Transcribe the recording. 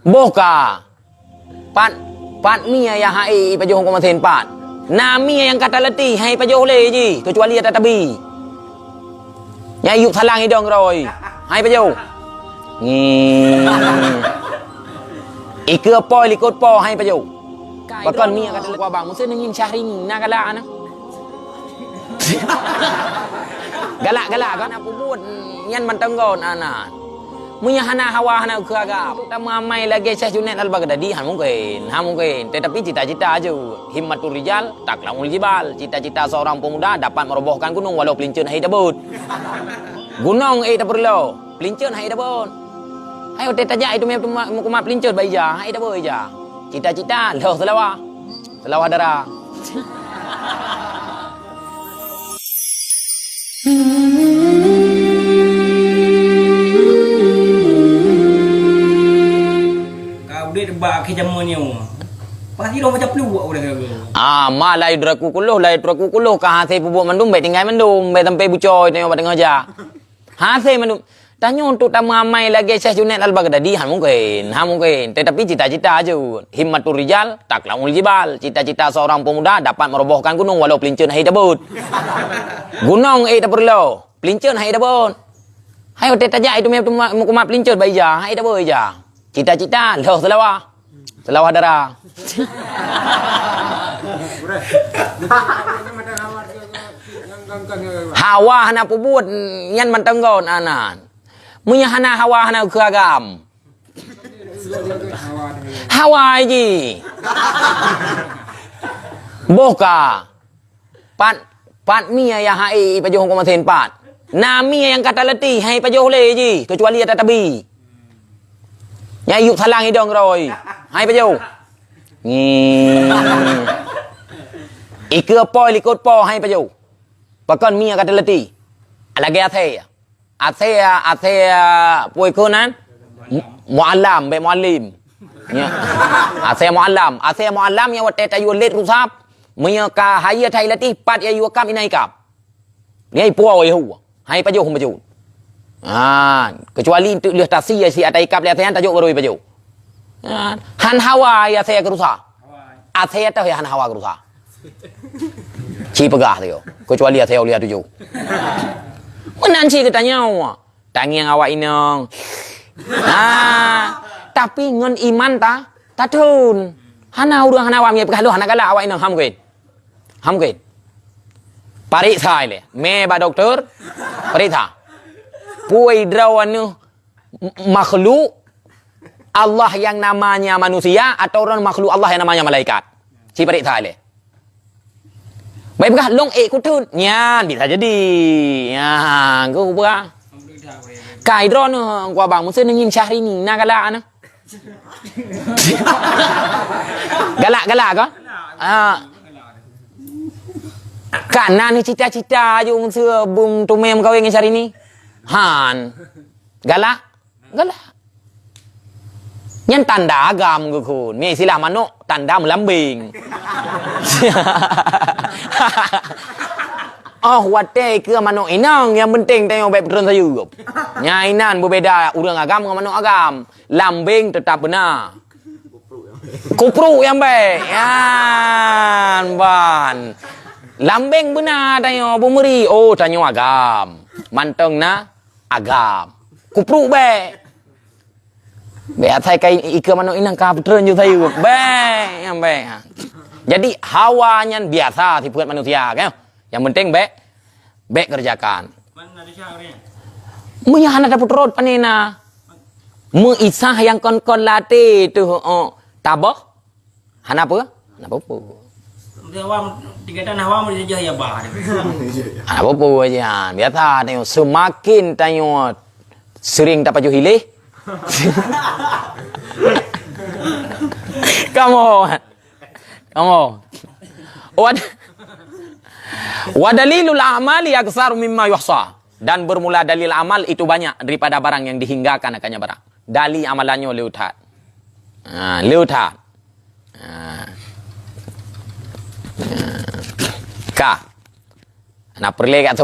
Boka Pat mia yang hai pajoh ko masin pat. Na mia yang kata letih hai pajoh le ji, kecuali ada tabi. Yang yuk thalang idong rồi. Hai pajoh. Ike poi likut po hai pajoh. Bakon mia kata kwa bang musin ngin syahri ni na galak ana. Galak kan aku buat nyan mantang gon ana. Munya hana hawa hana keagap. Tama mai lagi Syekh Junaid Al-Baghdadi mungkin. Tetapi cita-cita aja himmatul rijal taklangul jibal. Cita-cita seorang pemuda dapat merobohkan gunung walau pelincun hai dabut. Gunung tak perlu, pelincun hai dabut. Ayo tajak itu mau pelincun baija hai dabut aja. Cita-cita loh selawah darah. Dia tebak ke zamannya. Pasti dah macam peluak dah ke. Malai draku kuluh ka hase pubuk mandum baik tinggal mandum baik tempe bucoy tengok pada ngaja. Hase mandum. Tanya untuk tamu amai lagi Syekh Junaid Al-Baghdadi mungkin. Tetapi cita-cita aja himmatul rijal taklangul jibal. Cita-cita seorang pemuda dapat merobohkan gunung walau pelincun hai dabut. Gunung tak perlu, pelincun hai dabut. Ayo tajak itu mau pelincun baija hai dabut aja. Cita-cita loh selawah darah. Hawa hana pubut yan mantang gon anan. Munya hana hawa hana keagam. Hawa ji. Boka Pat mia yang hai pajoh ko masin pat. Na mia yang kata letih hai pajoh le ji, kecuali ada tabi. Yang yuk thalang idong rồi. Hai pajoh. Ike poi likut po hai pajoh. Bakon mia kata letih. Lagi Athe poi konan. Muallam be muallim. Ya. Athe muallam yang wate tayu let rusap. Mia ka haya thai letih pat ya yu kam inai kap. Ni po hu. Hai pajoh pajoh. Kecuali untuk lihat tasi si atai kap lihat tajuk baru baju. Han hawa ya saya kerusa. Saya tahu ya han hawa kerusa. Ci pegah tu. Kecuali saya lihat tuju. Menan ci katanya tanya awak inang. Tapi ngon iman ta tun. Hana urang hana awak mi pegah lu hana galak awak inang ham kuit. Parik sai le. Me ba doktor. Parik tha. Puai drawan makhluk Allah yang namanya manusia atau orang makhluk Allah yang namanya malaikat. Si parik thale. Baik begah long kutun. Nyan bisa jadi. Ya, gua begah. Kai dron gua bang musin ngin syahri ni na galak ana. Galak ke? Karena ni cita-cita je musia bung tumem kau yang syahri ni. Han galak nyan tanda agam ke kun mi istilah manuk tanda melambing. Wate ke manuk inang yang penting tengok baik betul saja. Nyainan berbeza urang agam dengan manuk agam. Lambing tetap benar. Kupru yang baik. Yan ban. Lambing benar tengok bumeri. Tengok agam. Manteng na agam. Kupru be. Be atai kai ike manuk inang ka betul je saya. Be yang baik. Jadi hawanya biasa si buat manusia kan. Yang penting be kerjakan. Mana ada syahri? Munya hana dapat rod panena. Mu isah yang kon latih tu tabah. Hana apa? Hana apa? Awam tingkatan awam dia jaya bah. Hana apa aja. Biasa tengok semakin tengok sering dapat hilih. Kamu. Wa dalilul a'mali aktsar mimma yuhsa. Dan bermula dalil amal itu banyak daripada barang yang dihinggakan akannya barang. Dalil amalannya leutat. Leutat. Ka. Nak perle kat